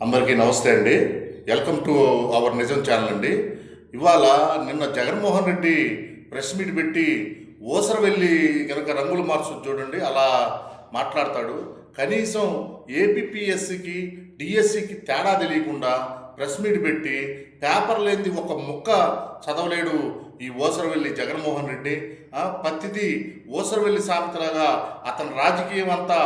అందరికీ నమస్తే అండి. వెల్కమ్ టు అవర్ నిజం ఛానల్ అండి. ఇవాళ నిన్న జగన్మోహన్ రెడ్డి ప్రెస్ మీట్ పెట్టి ఊసరవెల్లి కనుక రంగులు మార్చు చూడండి, అలా మాట్లాడతాడు. కనీసం ఏపీపీఎస్సికి డిఎస్సికి తేడా తెలియకుండా ప్రెస్ మీట్ పెట్టి పేపర్ లేనిది ఒక ముక్క చదవలేడు ఈ ఊసరవెల్లి జగన్మోహన్ రెడ్డి. ప్రతిదీ ఊసరవెల్లి సామెతలాగా అతని రాజకీయం అంతా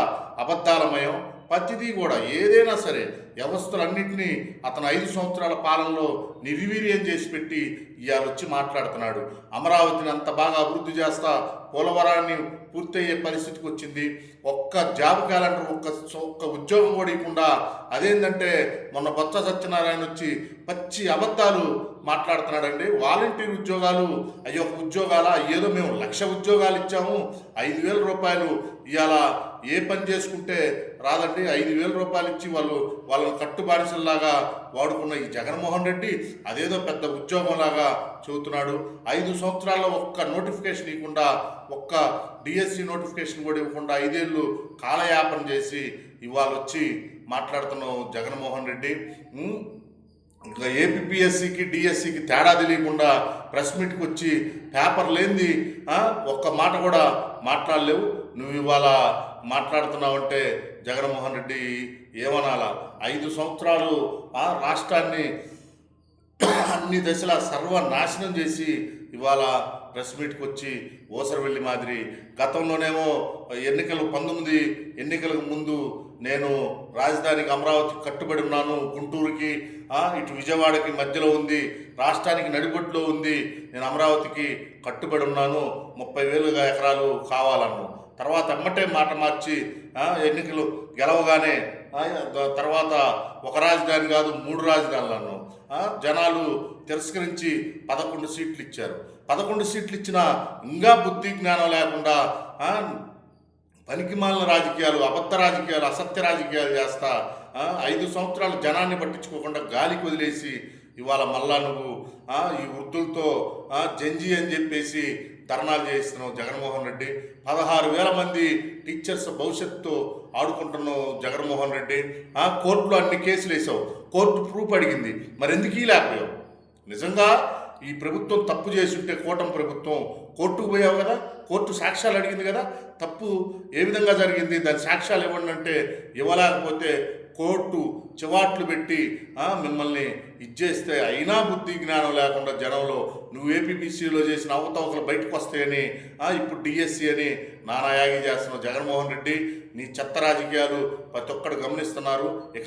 అబద్ధాలమయం. ప్రతిదీ కూడా ఏదైనా సరే వ్యవస్థలన్నింటినీ అతను 5 సంవత్సరాల పాలనలో నిర్వీర్యం చేసి పెట్టి ఇవాళ వచ్చి మాట్లాడుతున్నాడు. అమరావతిని అంత బాగా అభివృద్ధి చేస్తా పోలవరాన్ని పూర్తయ్యే పరిస్థితికి వచ్చింది. ఒక్క జాబ్ క్యాలెండర్ ఒక్క ఉద్యోగం కూడా ఇవ్వకుండా, అదేంటంటే మొన్న బొత్స సత్యనారాయణ వచ్చి పచ్చి అబద్ధాలు మాట్లాడుతున్నాడండి. వాలంటీర్ ఉద్యోగాలు అయ్యో ఉద్యోగాల ఏదో మేము 1,00,000 ఉద్యోగాలు ఇచ్చాము, 5,000 రూపాయలు ఇవాళ ఏ పని చేసుకుంటే రాదండి, 5,000 రూపాయలు ఇచ్చి వాళ్ళని కట్టుబానిసల్లాగా వాడుకున్న ఈ జగన్మోహన్ రెడ్డి అదేదో పెద్ద ఉద్యోగంలాగా చెబుతున్నాడు. 5 సంవత్సరాల్లో ఒక్క నోటిఫికేషన్ ఇవ్వకుండా, ఒక్క డిఎస్సి నోటిఫికేషన్ కూడా ఇవ్వకుండా 5 ఏళ్ళు కాలయాపన చేసి ఇవాళ వచ్చి మాట్లాడుతున్నావు జగన్మోహన్ రెడ్డి. ఇంకా ఏపీపీఎస్సికి డిఎస్సికి తేడా తెలియకుండా ప్రెస్ మీట్కి వచ్చి పేపర్ లేనిది ఒక్క మాట కూడా మాట్లాడలేవు. నువ్వు ఇవాళ మాట్లాడుతున్నావంటే జగన్మోహన్ రెడ్డి ఏమనాలా? 5 సంవత్సరాలు రాష్ట్రాన్ని అన్ని దశలా సర్వనాశనం చేసి ఇవాళ ప్రెస్ మీట్కి వచ్చి ఊసరవెల్లి మాదిరి. గతంలోనేమో 19 ఎన్నికలకు ముందు నేను రాజధానికి అమరావతికి కట్టుబడి ఉన్నాను, గుంటూరుకి ఇటు విజయవాడకి మధ్యలో ఉంది, రాష్ట్రానికి నడిబొట్టులో ఉంది, నేను అమరావతికి కట్టుబడి ఉన్నాను, 30,000 ఎకరాలు కావాలన్నాను. తర్వాత ఎమ్మటే మాట మార్చి ఎన్నికలు గెలవగానే తర్వాత ఒక రాజధాని కాదు 3 రాజధానులు అన్నాం. జనాలు తిరస్కరించి 11 సీట్లు ఇచ్చారు. 11 సీట్లు ఇచ్చినా ఇంకా బుద్ధి జ్ఞానం లేకుండా పనికిమాలిన రాజకీయాలు, అబద్ధ రాజకీయాలు, అసత్య రాజకీయాలు చేస్తా 5 సంవత్సరాలు జనాన్ని పట్టించుకోకుండా గాలికి వదిలేసి ఇవాళ మళ్ళా నువ్వు ఈ వృద్ధులతో జంజీ అని చెప్పేసి ధర్నాలు చేయిస్తున్నావు జగన్మోహన్ రెడ్డి. 16,000 మంది టీచర్స్ భవిష్యత్తుతో ఆడుకుంటున్నావు జగన్మోహన్ రెడ్డి. కోర్టులో అన్ని కేసులు వేసావు, కోర్టు ప్రూఫ్ అడిగింది, మరి ఎందుకు లేకపోయావు? నిజంగా ఈ ప్రభుత్వం తప్పు చేసి ఉంటే కూటమి ప్రభుత్వం కోర్టుకు పోయావు కదా, కోర్టు సాక్ష్యాలు అడిగింది కదా, తప్పు ఏ విధంగా జరిగింది దాని సాక్ష్యాలు ఇవ్వండి అంటే ఇవ్వలేకపోతే కోర్టు చివాట్లు పెట్టి మిమ్మల్ని ఇచ్చేస్తే అయినా బుద్ధి జ్ఞానం లేకుండా జనంలో నువ్వు ఏపీపీసీలో చేసిన అవతవకలు బయటకు వస్తాయని ఇప్పుడు డిఎస్సి అని నానాయాగి చేస్తున్నావు జగన్మోహన్ రెడ్డి. నీ చెత్త రాజకీయాలు ప్రతి ఒక్కరు గమనిస్తున్నారు.